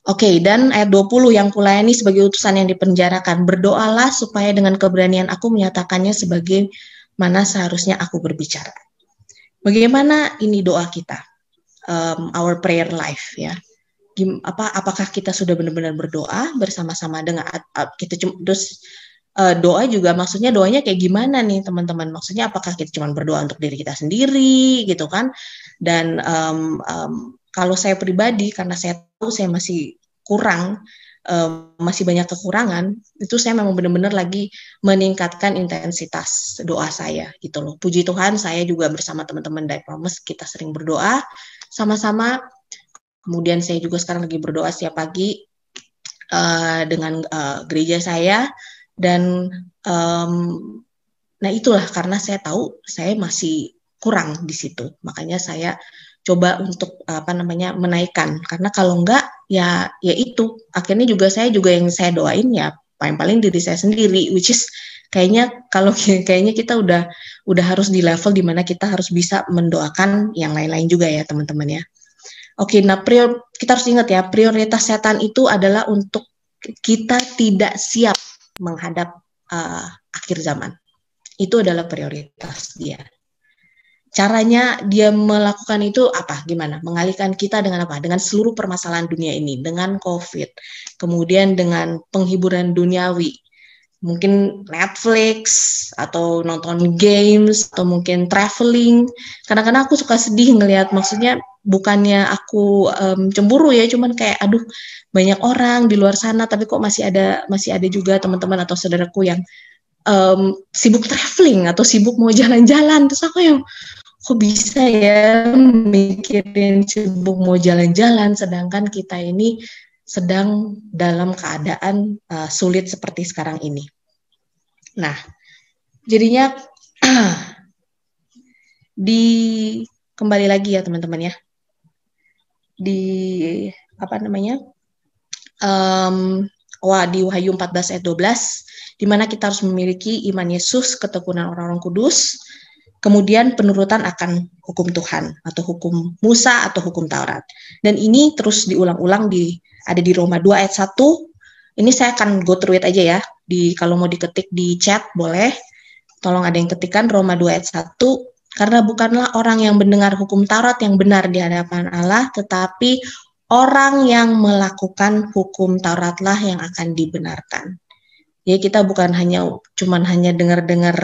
Speaker 2: Oke, dan ayat 20, yang kulayani sebagai utusan yang dipenjarakan, berdoalah supaya dengan keberanian aku menyatakannya sebagai mana seharusnya aku berbicara. Bagaimana ini doa kita? Our prayer life ya. Apakah kita sudah benar-benar berdoa bersama-sama dengan kita terus doa juga, maksudnya doanya kayak gimana nih teman-teman? Maksudnya apakah kita cuma berdoa untuk diri kita sendiri gitu kan? Dan kalau saya pribadi, karena saya tahu saya masih kurang, masih banyak kekurangan, itu saya memang benar-benar lagi meningkatkan intensitas doa saya gitu loh. Puji Tuhan, saya juga bersama teman-teman dari Promise kita sering berdoa sama-sama. Kemudian saya juga sekarang lagi berdoa setiap pagi dengan gereja saya. Dan nah itulah karena saya tahu saya masih kurang di situ, makanya saya coba untuk menaikkan, karena kalau enggak ya itu akhirnya juga saya yang saya doain ya paling diri saya sendiri, which is kayaknya kita udah harus di level dimana kita harus bisa mendoakan yang lain-lain juga ya teman-teman ya. Oke, nah kita harus ingat ya, prioritas setan itu adalah untuk kita tidak siap menghadap akhir zaman. Itu adalah prioritas dia. Caranya dia melakukan itu apa? Gimana? Mengalihkan kita dengan apa? Dengan seluruh permasalahan dunia ini, dengan COVID, kemudian dengan penghiburan duniawi, mungkin Netflix atau nonton games atau mungkin traveling. Kadang-kadang aku suka sedih ngelihat, maksudnya bukannya aku cemburu ya, cuman kayak aduh banyak orang di luar sana tapi kok masih ada juga teman-teman atau saudaraku yang sibuk traveling atau sibuk mau jalan-jalan. Terus aku yang kok bisa ya mikirin sibuk mau jalan-jalan sedangkan kita ini sedang dalam keadaan sulit seperti sekarang ini. Nah, jadinya kembali lagi ya teman-teman ya. Di di Wahyu 14 ayat 12, di mana kita harus memiliki iman Yesus, ketekunan orang-orang kudus, kemudian penurutan akan hukum Tuhan atau hukum Musa atau hukum Taurat. Dan ini terus diulang-ulang ada di Roma 2 ayat 1. Ini saya akan go through it aja ya. Kalau mau diketik di chat boleh. Tolong ada yang ketikkan Roma 2 ayat 1. Karena bukanlah orang yang mendengar hukum Taurat yang benar di hadapan Allah, tetapi orang yang melakukan hukum Tauratlah yang akan dibenarkan. Ya, kita bukan hanya dengar-dengar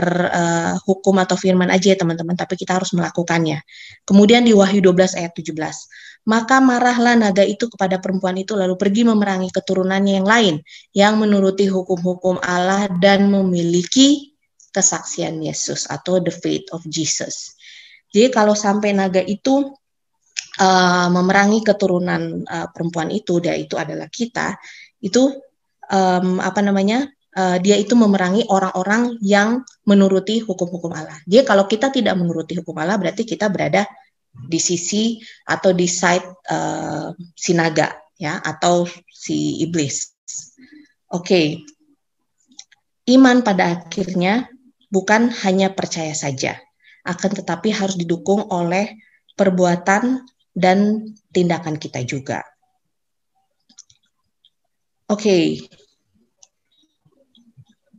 Speaker 2: hukum atau firman aja ya teman-teman, tapi kita harus melakukannya. Kemudian di Wahyu 12 ayat 17. Maka marahlah naga itu kepada perempuan itu lalu pergi memerangi keturunannya yang lain yang menuruti hukum-hukum Allah dan memiliki kesaksian Yesus atau the faith of Jesus. Jadi kalau sampai naga itu memerangi keturunan perempuan itu, dia itu adalah kita, itu dia itu memerangi orang-orang yang menuruti hukum-hukum Allah. Jadi kalau kita tidak menuruti hukum Allah, berarti kita berada di sisi atau di side si naga ya, atau si iblis. Oke. Iman pada akhirnya bukan hanya percaya saja, akan tetapi harus didukung oleh perbuatan dan tindakan kita juga. Oke.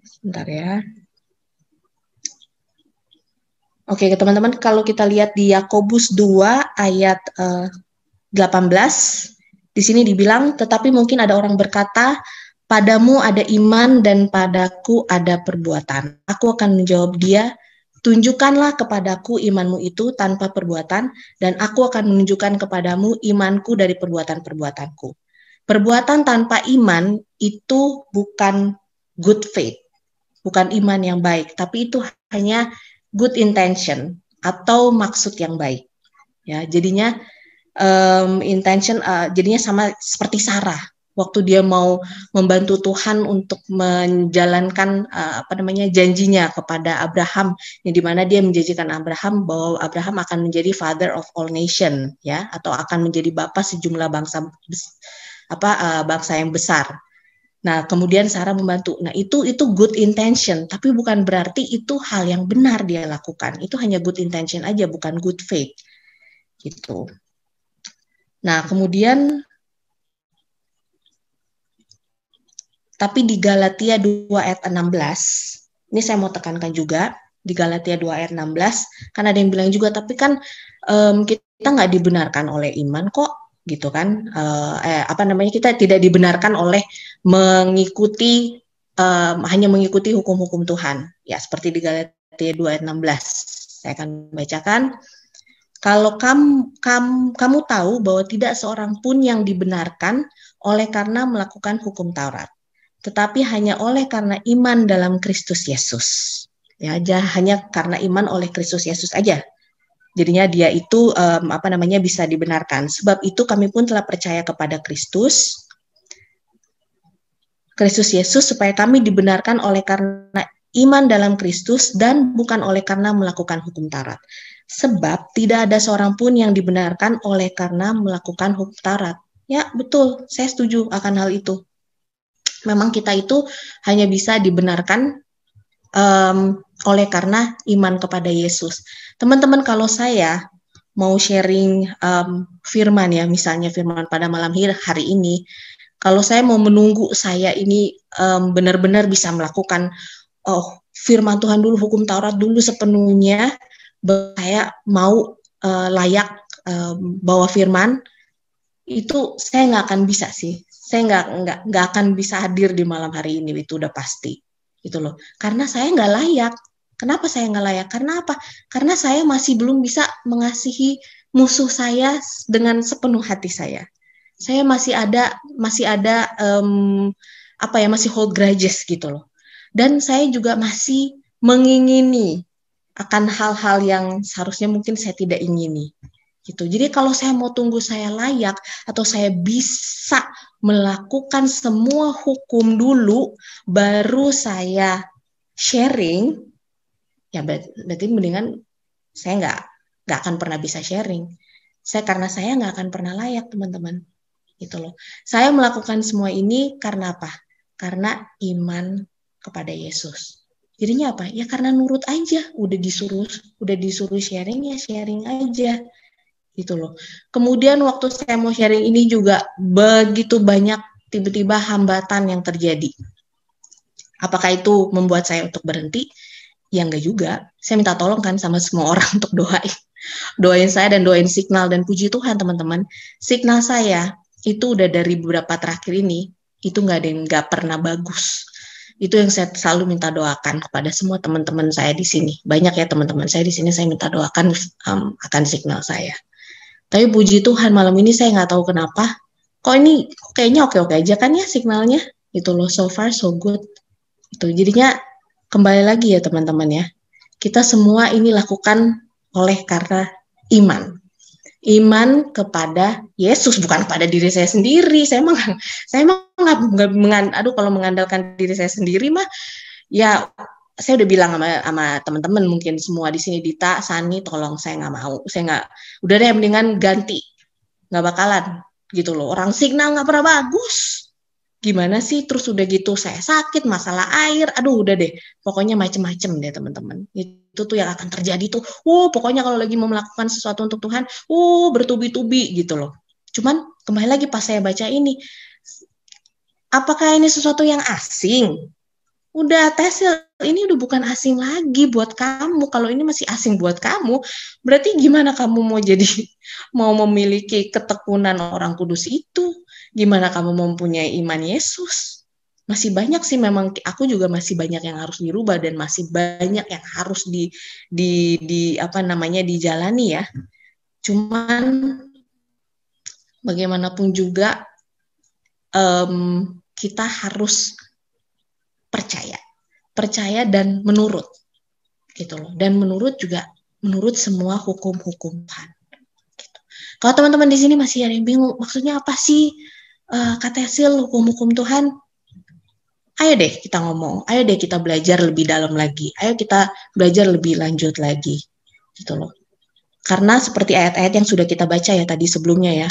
Speaker 2: Sebentar ya. Oke, teman-teman, kalau kita lihat di Yakobus 2 ayat 18, di sini dibilang, tetapi mungkin ada orang berkata, padamu ada iman dan padaku ada perbuatan. Aku akan menjawab dia, tunjukkanlah kepadaku imanmu itu tanpa perbuatan, dan aku akan menunjukkan kepadamu imanku dari perbuatan-perbuatanku. Perbuatan tanpa iman itu bukan good faith, bukan iman yang baik, tapi itu hanya good intention atau maksud yang baik. Ya, jadinya intention, jadinya sama seperti Sarah waktu dia mau membantu Tuhan untuk menjalankan janjinya kepada Abraham, yang dimana dia menjanjikan Abraham bahwa Abraham akan menjadi father of all nation, ya, atau akan menjadi bapa sejumlah bangsa yang besar. Nah, kemudian Sarah membantu. Nah, itu good intention, tapi bukan berarti itu hal yang benar dia lakukan. Itu hanya good intention aja, bukan good faith. Gitu. Nah, kemudian tapi di Galatia 2 ayat 16, ini saya mau tekankan juga, di Galatia 2 ayat 16, kan ada yang bilang juga, tapi kan kita nggak dibenarkan oleh iman kok, gitu kan, kita tidak dibenarkan oleh mengikuti, hanya mengikuti hukum-hukum Tuhan, ya seperti di Galatia 2 ayat 16, saya akan bacakan. Kalau kamu tahu bahwa tidak seorang pun yang dibenarkan oleh karena melakukan hukum Taurat, tetapi hanya oleh karena iman dalam Kristus Yesus. Ya, hanya karena iman oleh Kristus Yesus aja. Jadinya dia itu bisa dibenarkan. Sebab itu kami pun telah percaya kepada Kristus Yesus supaya kami dibenarkan oleh karena iman dalam Kristus dan bukan oleh karena melakukan hukum Taurat. Sebab tidak ada seorang pun yang dibenarkan oleh karena melakukan hukum Taurat. Ya, betul. Saya setuju akan hal itu. Memang kita itu hanya bisa dibenarkan oleh karena iman kepada Yesus. Teman-teman, kalau saya mau sharing firman, ya, misalnya firman pada malam hari ini, kalau saya mau menunggu saya ini benar-benar bisa melakukan firman Tuhan dulu, hukum Taurat dulu sepenuhnya, saya mau layak bawa firman, itu saya nggak akan bisa sih. Saya nggak akan bisa hadir di malam hari ini, itu udah pasti, gitu loh. Karena saya nggak layak. Kenapa saya nggak layak? Karena apa? Karena saya masih belum bisa mengasihi musuh saya dengan sepenuh hati saya. Saya masih hold grudges gitu loh. Dan saya juga masih mengingini akan hal-hal yang seharusnya mungkin saya tidak ingini. Gitu. Jadi kalau saya mau tunggu saya layak atau saya bisa melakukan semua hukum dulu baru saya sharing, ya berarti mendingan saya nggak akan pernah bisa sharing. Karena saya nggak akan pernah layak, teman-teman. Gitu loh. Saya melakukan semua ini karena apa? Karena iman kepada Yesus. Jadinya apa? Ya karena nurut aja. Udah disuruh sharing, ya sharing aja. Gitu loh. Kemudian waktu saya mau sharing ini juga begitu banyak tiba-tiba hambatan yang terjadi. Apakah itu membuat saya untuk berhenti? Ya enggak juga. Saya minta tolong kan sama semua orang untuk doain saya dan doain Signal, dan puji Tuhan teman-teman, Signal saya itu udah dari beberapa terakhir ini itu nggak pernah bagus. Itu yang saya selalu minta doakan kepada semua teman-teman saya di sini. Banyak ya teman-teman saya di sini, saya minta doakan akan Signal saya. Tapi puji Tuhan malam ini saya nggak tahu kenapa, kok ini kayaknya oke-oke aja kan ya signalnya, itu loh, so far so good. Itu jadinya kembali lagi ya teman-teman ya, kita semua ini lakukan oleh karena iman kepada Yesus, bukan kepada diri saya sendiri. Saya nggak kalau mengandalkan diri saya sendiri mah, ya saya udah bilang sama teman-teman mungkin semua di sini, Dita, Sani, tolong saya nggak mau, saya nggak, udah deh mendingan ganti, nggak bakalan gitu loh. Orang Signal nggak pernah bagus, gimana sih? Terus udah gitu saya sakit, masalah air, aduh udah deh, pokoknya macem-macem deh teman-teman. Itu tuh yang akan terjadi tuh. Pokoknya kalau lagi mau melakukan sesuatu untuk Tuhan, bertubi-tubi gitu loh. Cuman kembali lagi pas saya baca ini, apakah ini sesuatu yang asing? Udah Tesil, ini udah bukan asing lagi buat kamu. Kalau ini masih asing buat kamu, berarti gimana kamu mau memiliki ketekunan orang kudus itu? Gimana kamu mempunyai iman Yesus? masih banyak sih, memang aku juga masih banyak yang harus dirubah dan masih banyak yang harus di apa namanya dijalani ya. Cuman bagaimanapun juga kita harus percaya dan menurut gitu loh. Dan menurut semua hukum-hukum Tuhan. Gitu. Kalau teman-teman di sini masih ada yang bingung, maksudnya apa sih kata hasil hukum-hukum Tuhan? Ayo deh kita ngomong, ayo deh kita belajar lebih dalam lagi, ayo kita belajar lebih lanjut lagi, gitu loh. Karena seperti ayat-ayat yang sudah kita baca ya tadi sebelumnya ya,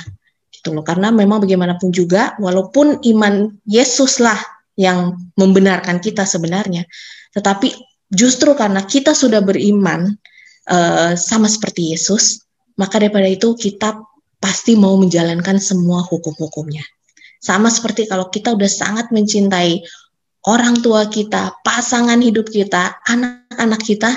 Speaker 2: gitu loh. Karena memang bagaimanapun juga, walaupun iman Yesus lah yang membenarkan kita sebenarnya, tetapi justru karena kita sudah beriman sama seperti Yesus, maka daripada itu kita pasti mau menjalankan semua hukum-hukumnya. Sama seperti kalau kita udah sangat mencintai orang tua kita, pasangan hidup kita, anak-anak kita,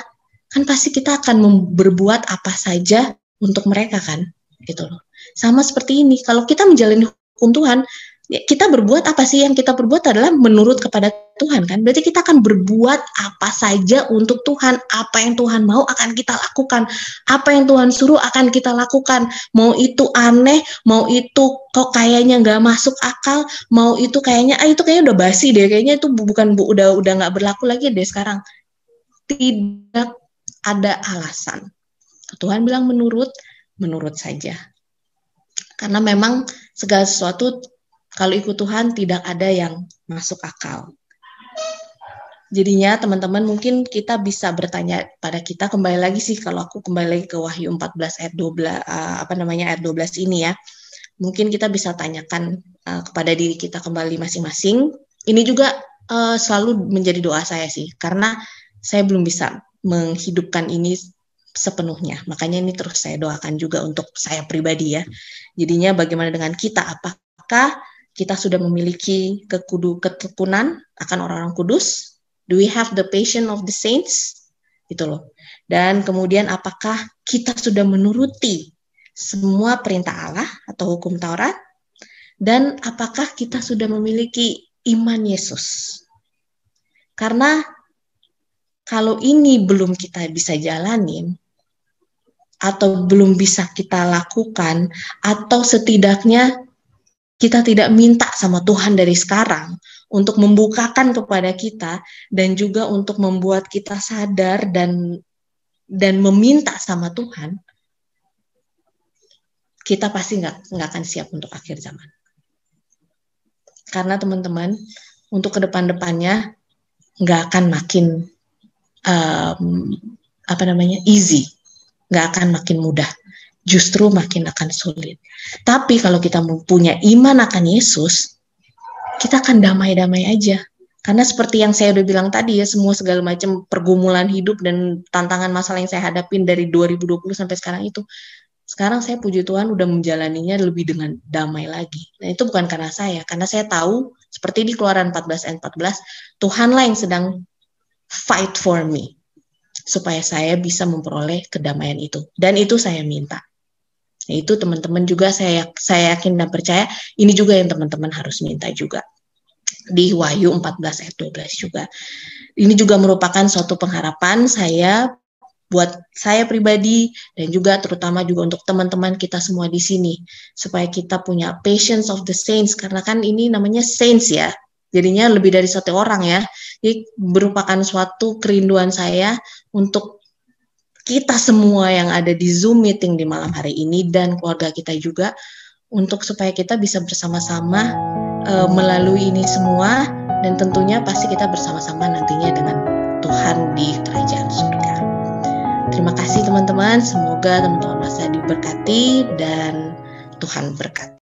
Speaker 2: kan pasti kita akan berbuat apa saja untuk mereka kan, gitu loh. Sama seperti ini, kalau kita menjalani hukum Tuhan, ya kita berbuat apa sih? Yang kita berbuat adalah menurut kepada Tuhan kan. Berarti kita akan berbuat apa saja untuk Tuhan. Apa yang Tuhan mau akan kita lakukan. Apa yang Tuhan suruh akan kita lakukan. Mau itu aneh, mau itu kok kayaknya nggak masuk akal, mau itu kayaknya itu kayaknya udah basi deh, kayaknya itu udah nggak berlaku lagi deh sekarang. Tidak ada alasan. Tuhan bilang menurut saja. Karena memang segala sesuatu kalau ikut Tuhan tidak ada yang masuk akal. Jadinya teman-teman mungkin kita bisa bertanya pada kita, kembali lagi sih kalau aku kembali lagi ke Wahyu 14 ayat 12 ayat 12 ini ya. Mungkin kita bisa tanyakan kepada diri kita kembali masing-masing. Ini juga selalu menjadi doa saya sih, karena saya belum bisa menghidupkan ini sepenuhnya. Makanya ini terus saya doakan juga untuk saya pribadi ya. Jadinya bagaimana dengan kita? Apakah kita sudah memiliki ketekunan akan orang-orang kudus? Do we have the patience of the saints? Gitu loh. Dan kemudian apakah kita sudah menuruti semua perintah Allah atau hukum Taurat? Dan apakah kita sudah memiliki iman Yesus? Karena kalau ini belum kita bisa jalanin, atau belum bisa kita lakukan, atau setidaknya kita tidak minta sama Tuhan dari sekarang untuk membukakan kepada kita dan juga untuk membuat kita sadar dan meminta sama Tuhan, kita pasti nggak akan siap untuk akhir zaman. Karena teman-teman, untuk kedepannya nggak akan makin easy, nggak akan makin mudah. Justru makin akan sulit. Tapi kalau kita mempunyai iman akan Yesus, kita akan damai-damai aja. Karena seperti yang saya udah bilang tadi ya, semua segala macam pergumulan hidup dan tantangan masalah yang saya hadapin dari 2020 sampai sekarang itu, sekarang saya puji Tuhan udah menjalaninya lebih dengan damai lagi. Nah itu bukan karena saya tahu, seperti di Keluaran 14 ayat 14, Tuhanlah yang sedang fight for me, supaya saya bisa memperoleh kedamaian itu. Dan itu saya minta. Nah, itu teman-teman juga saya yakin dan percaya ini juga yang teman-teman harus minta juga. Di Wahyu 14 ayat 12 juga. Ini juga merupakan suatu pengharapan saya buat saya pribadi dan juga terutama juga untuk teman-teman kita semua di sini, supaya kita punya patience of the saints, karena kan ini namanya saints ya. Jadinya lebih dari satu orang ya. Jadi merupakan suatu kerinduan saya untuk kita semua yang ada di Zoom meeting di malam hari ini dan keluarga kita juga, untuk supaya kita bisa bersama-sama melalui ini semua, dan tentunya pasti kita bersama-sama nantinya dengan Tuhan di kerajaan surga. Terima kasih teman-teman, semoga teman-teman masa diberkati dan Tuhan berkati.